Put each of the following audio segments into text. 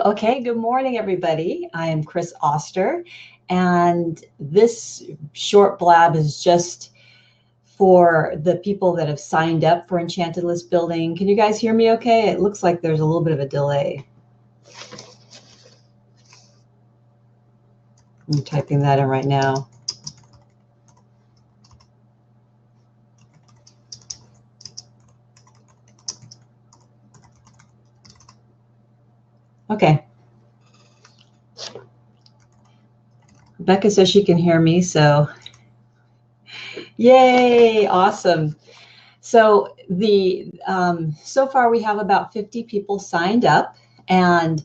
Okay, good morning, everybody. I am Chris Oster, and this short blab is just for the people that have signed up for Enchanted List Building. Can you guys hear me okay? It looks like there's a little bit of a delay. I'm typing that in right now. Okay. Becca says she can hear me, so yay, awesome. So so far we have about 50 people signed up, and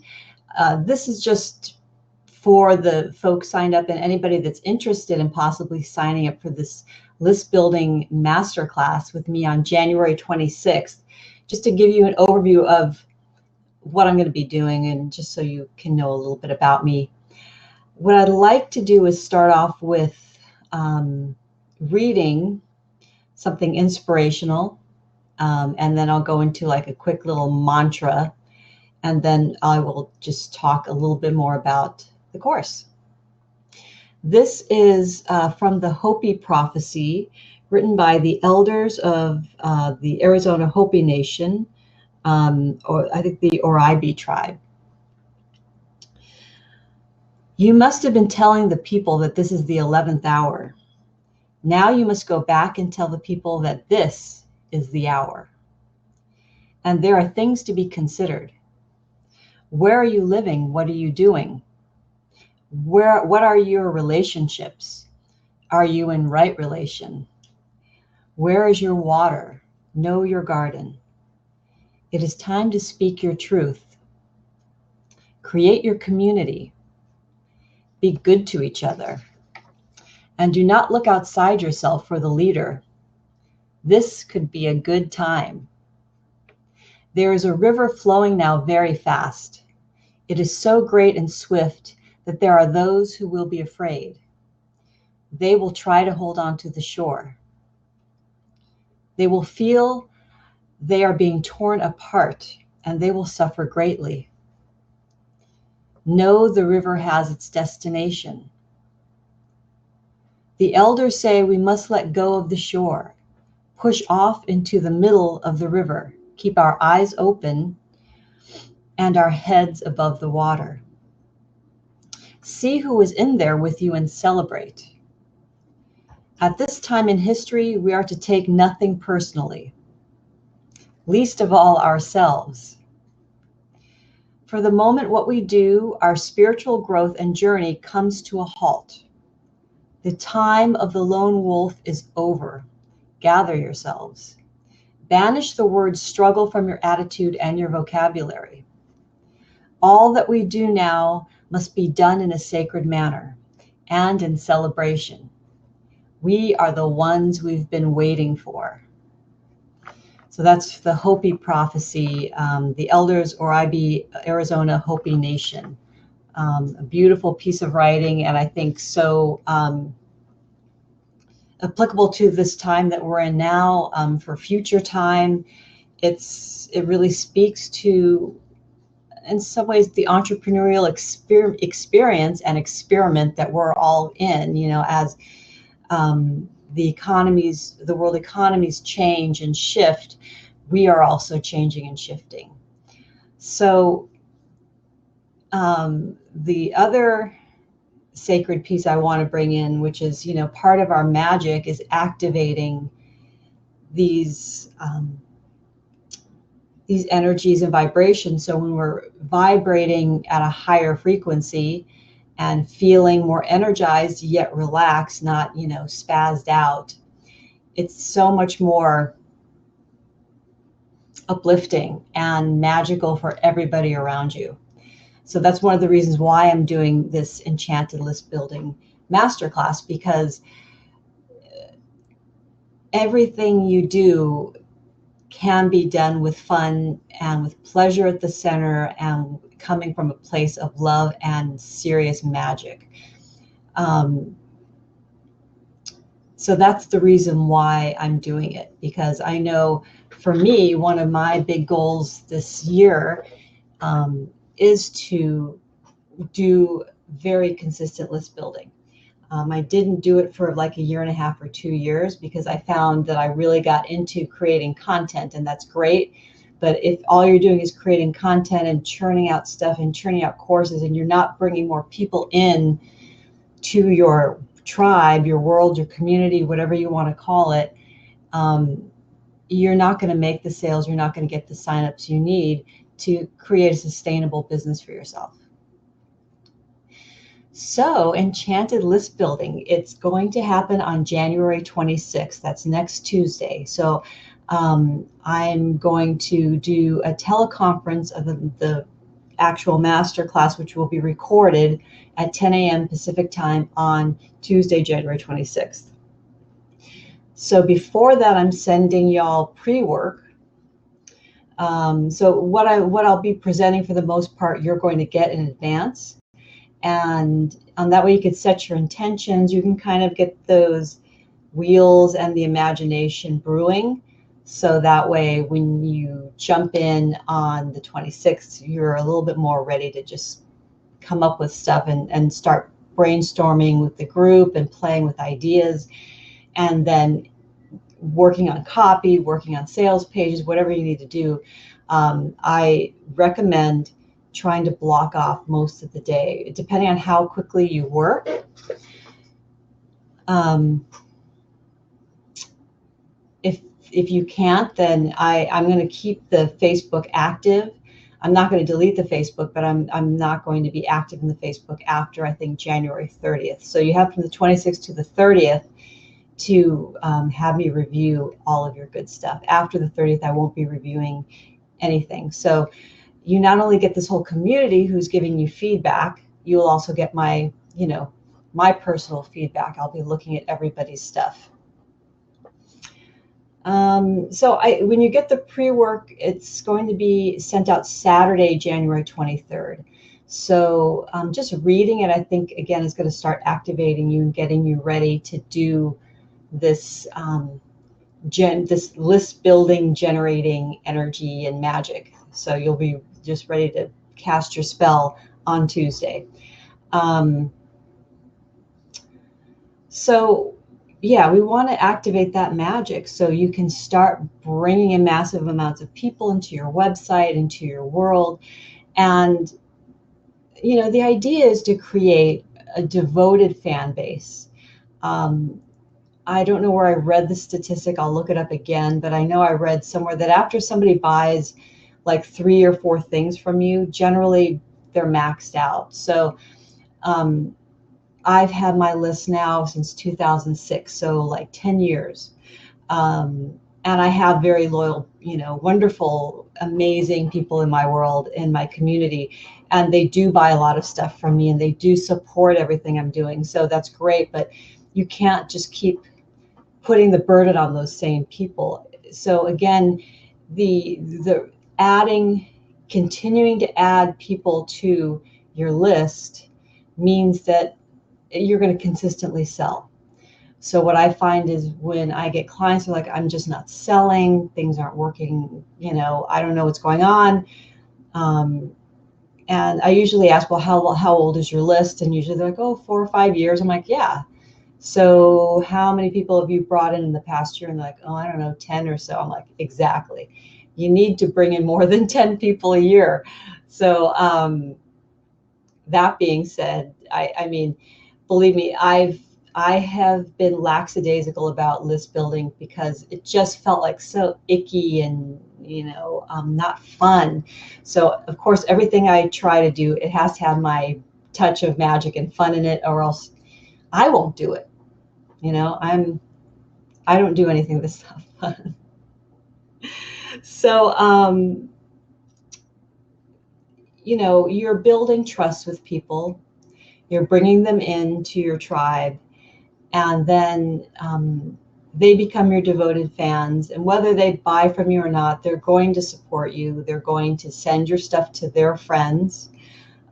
this is just for the folks signed up and anybody that's interested in possibly signing up for this list building masterclass with me on January 26th, just to give you an overview of what I'm going to be doing and just so you can know a little bit about me. What I'd like to do is start off with reading something inspirational, and then I'll go into like a quick little mantra, and then I will just talk a little bit more about the course. This is from the Hopi prophecy, written by the elders of the Arizona Hopi Nation, or I think the Oribe tribe. You must have been telling the people that this is the 11th hour. Now you must go back and tell the people that this is the hour. And there are things to be considered. Where are you living? What are you doing? What are your relationships? Are you in right relation? Where is your water? Know your garden. It is time to speak your truth. Create your community. Be good to each other. And do not look outside yourself for the leader. This could be a good time. There is a river flowing now very fast. It is so great and swift that there are those who will be afraid. They will try to hold on to the shore. They will feel they are being torn apart, and they will suffer greatly. Know the river has its destination. The elders say we must let go of the shore, push off into the middle of the river, keep our eyes open and our heads above the water. See who is in there with you and celebrate. At this time in history, we are to take nothing personally, least of all ourselves. For the moment, what we do, our spiritual growth and journey comes to a halt. The time of the lone wolf is over. Gather yourselves. Banish the word struggle from your attitude and your vocabulary. All that we do now must be done in a sacred manner and in celebration. We are the ones we've been waiting for. So that's the Hopi prophecy, the elders Oribe, Arizona Hopi Nation. A beautiful piece of writing, and I think so applicable to this time that we're in now, for future time. It really speaks to, in some ways, the entrepreneurial experience and experiment that we're all in, as the world economies change and shift, we are also changing and shifting. So the other sacred piece I want to bring in, which is, part of our magic, is activating these energies and vibrations. So when we're vibrating at a higher frequency and feeling more energized yet relaxed, not spazzed out, it's so much more uplifting and magical for everybody around you. So that's one of the reasons why I'm doing this Enchanted List Building Masterclass, because everything you do can be done with fun and with pleasure at the center and coming from a place of love and serious magic. So that's the reason why I'm doing it, because I know for me, one of my big goals this year is to do very consistent list building. I didn't do it for like a year and a half or 2 years because I found that I really got into creating content, and that's great. But if all you're doing is creating content and churning out stuff and churning out courses, and you're not bringing more people in to your tribe, your world, your community, whatever you want to call it, you're not going to make the sales, you're not going to get the signups you need to create a sustainable business for yourself. So, Enchanted List Building, it's going to happen on January 26th. That's next Tuesday. So, I'm going to do a teleconference of the actual masterclass, which will be recorded at 10 a.m. Pacific time on Tuesday, January 26th. So before that, I'm sending y'all pre-work. So what I'll be presenting for the most part, you're going to get in advance. And that way you can set your intentions. You can kind of get those wheels and the imagination brewing. So that way when you jump in on the 26th, you're a little bit more ready to just come up with stuff and start brainstorming with the group and playing with ideas, and then working on copy, working on sales pages, whatever you need to do. I recommend trying to block off most of the day, depending on how quickly you work. If you can't, then I'm going to keep the Facebook active. I'm not going to delete the Facebook, but I'm not going to be active in the Facebook after, I think, January 30th. So you have from the 26th to the 30th to have me review all of your good stuff. After the 30th, I won't be reviewing anything. So you not only get this whole community who's giving you feedback, you'll also get my personal feedback. I'll be looking at everybody's stuff. So when you get the pre-work, it's going to be sent out Saturday, January 23rd. So just reading it, I think, again, is going to start activating you and getting you ready to do this this list building, generating energy and magic. So you'll be just ready to cast your spell on Tuesday. So yeah, we want to activate that magic so you can start bringing in massive amounts of people into your website, into your world. And, the idea is to create a devoted fan base. I don't know where I read the statistic. I'll look it up again, but I know I read somewhere that after somebody buys like 3 or 4 things from you, generally they're maxed out. So, I've had my list now since 2006, so like 10 years. And I have very loyal, wonderful, amazing people in my world, in my community, and they do buy a lot of stuff from me and they do support everything I'm doing. So that's great, but you can't just keep putting the burden on those same people. So again, the continuing to add people to your list means that you're going to consistently sell. So what I find is when I get clients who are like, I'm just not selling, things aren't working, I don't know what's going on. And I usually ask, well, how old is your list? And usually they're like, 4 or 5 years. I'm like, yeah. So how many people have you brought in the past year? And they're like, I don't know, 10 or so. I'm like, exactly. You need to bring in more than 10 people a year. So that being said, I mean, believe me, I have been lackadaisical about list building because it just felt like so icky and not fun. So of course, everything I try to do, it has to have my touch of magic and fun in it, or else I won't do it. I don't do anything that's not fun. So you're building trust with people. You're bringing them into your tribe, and then they become your devoted fans. And whether they buy from you or not, they're going to support you. They're going to send your stuff to their friends.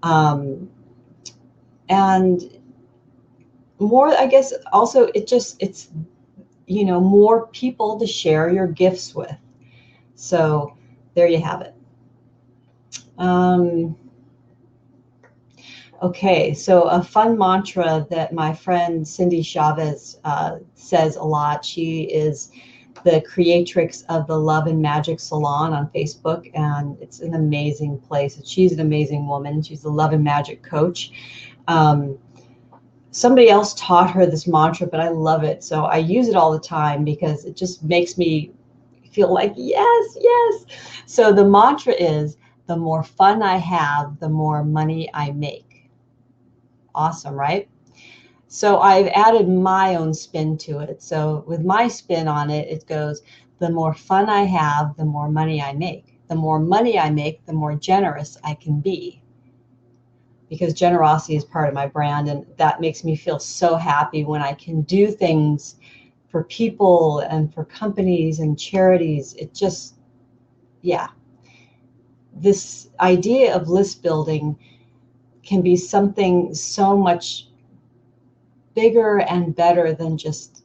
And more, I guess, also, it's more people to share your gifts with. So there you have it. Okay, so a fun mantra that my friend Cindy Chavez says a lot. She is the creatrix of the Love and Magic Salon on Facebook, and it's an amazing place. She's an amazing woman. She's the Love and Magic coach. Somebody else taught her this mantra, but I love it. So I use it all the time because it just makes me feel like, yes, yes. So the mantra is, the more fun I have, the more money I make. Awesome, right? So I've added my own spin to it. So with my spin on it, it goes, the more fun I have, the more money I make. The more money I make, the more generous I can be. Because generosity is part of my brand, and that makes me feel so happy when I can do things for people and for companies and charities. It just, yeah. This idea of list building can be something so much bigger and better than just,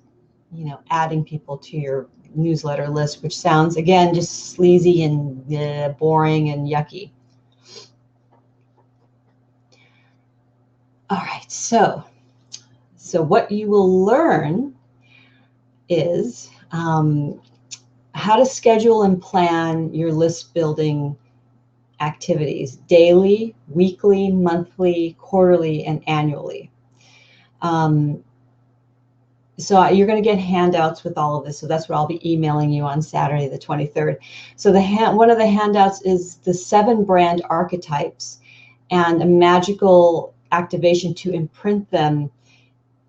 adding people to your newsletter list, which sounds, again, just sleazy and boring and yucky. All right, so what you will learn is how to schedule and plan your list building activities daily, weekly, monthly, quarterly, and annually. So you're going to get handouts with all of this. So that's what I'll be emailing you on Saturday, the 23rd. So one of the handouts is the 7 brand archetypes and a magical activation to imprint them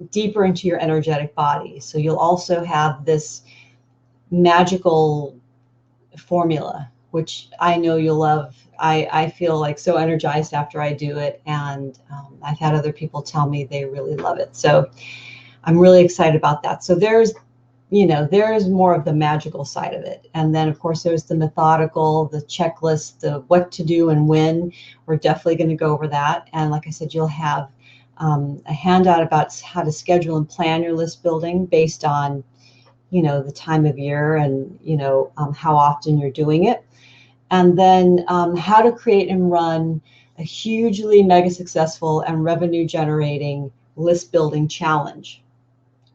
deeper into your energetic body. So you'll also have this magical formula, which I know you'll love. I feel like so energized after I do it, and I've had other people tell me they really love it. So I'm really excited about that. So there's more of the magical side of it. And then, of course, there's the methodical, the checklist, the what to do and when. We're definitely going to go over that. And like I said, you'll have a handout about how to schedule and plan your list building based on, the time of year and, how often you're doing it. And then how to create and run a hugely mega successful and revenue generating list building challenge,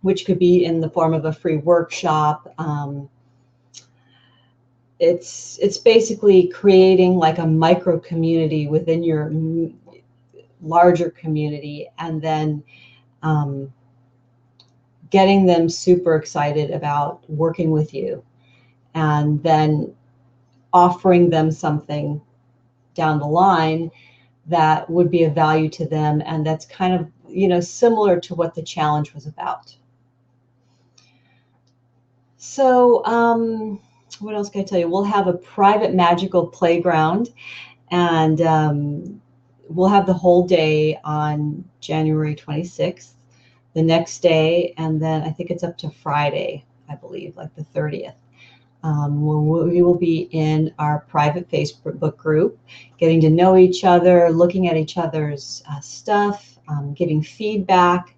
which could be in the form of a free workshop. It's basically creating like a micro community within your larger community, and then getting them super excited about working with you, and then offering them something down the line that would be of value to them, and that's kind of similar to what the challenge was about. So what else can I tell you? We'll have a private magical playground, and we'll have the whole day on January 26th, the next day, and then I think it's up to Friday, I believe, like the 30th. We will be in our private Facebook group, getting to know each other, looking at each other's stuff, giving feedback.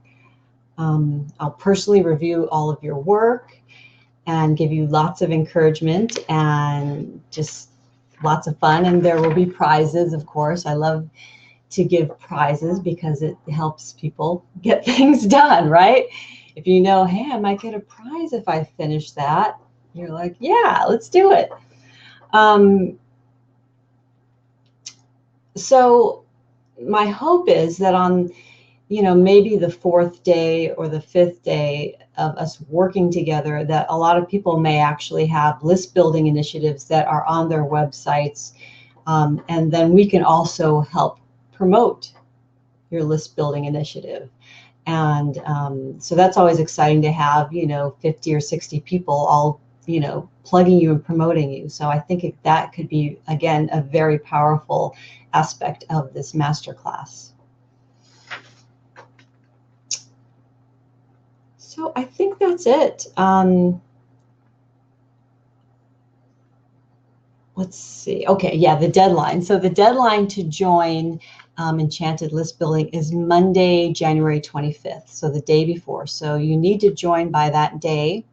I'll personally review all of your work and give you lots of encouragement and just lots of fun. And there will be prizes, of course. I love to give prizes because it helps people get things done, right? If you know, hey, I might get a prize if I finish that, you're like, yeah, let's do it. So my hope is that on, maybe the 4th day or the 5th day of us working together, that a lot of people may actually have list building initiatives that are on their websites. And then we can also help promote your list building initiative. And so that's always exciting to have, 50 or 60 people all, plugging you and promoting you. So I think that could be, again, a very powerful aspect of this masterclass. So I think that's it. Let's see. Okay, yeah, the deadline. So the deadline to join Enchanted List Building is Monday, January 25th, so the day before. So you need to join by that day.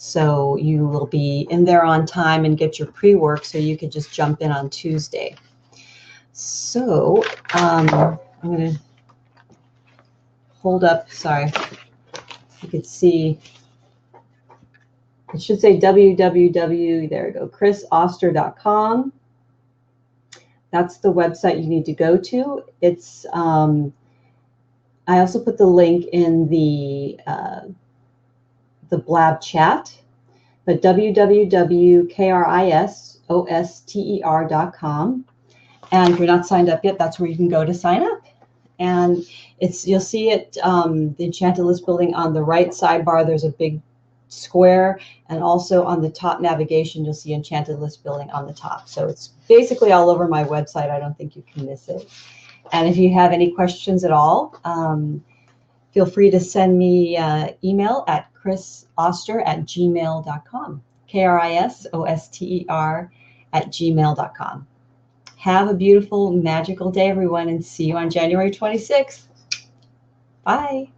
So you will be in there on time and get your pre-work so you could just jump in on Tuesday. So I'm going to hold up, sorry, you could see, it should say www, there we go, chrisoster.com. That's the website you need to go to. It's, I also put the link in the Blab chat, but www.chrisoster.com. And if you're not signed up yet, that's where you can go to sign up. And you'll see it, the Enchanted List Building on the right sidebar. There's a big square, and also on the top navigation, you'll see Enchanted List Building on the top. So it's basically all over my website. I don't think you can miss it. And if you have any questions at all, feel free to send me email at chrisoster@gmail.com. KRISOSTER@gmail.com. Have a beautiful, magical day, everyone, and see you on January 26th. Bye.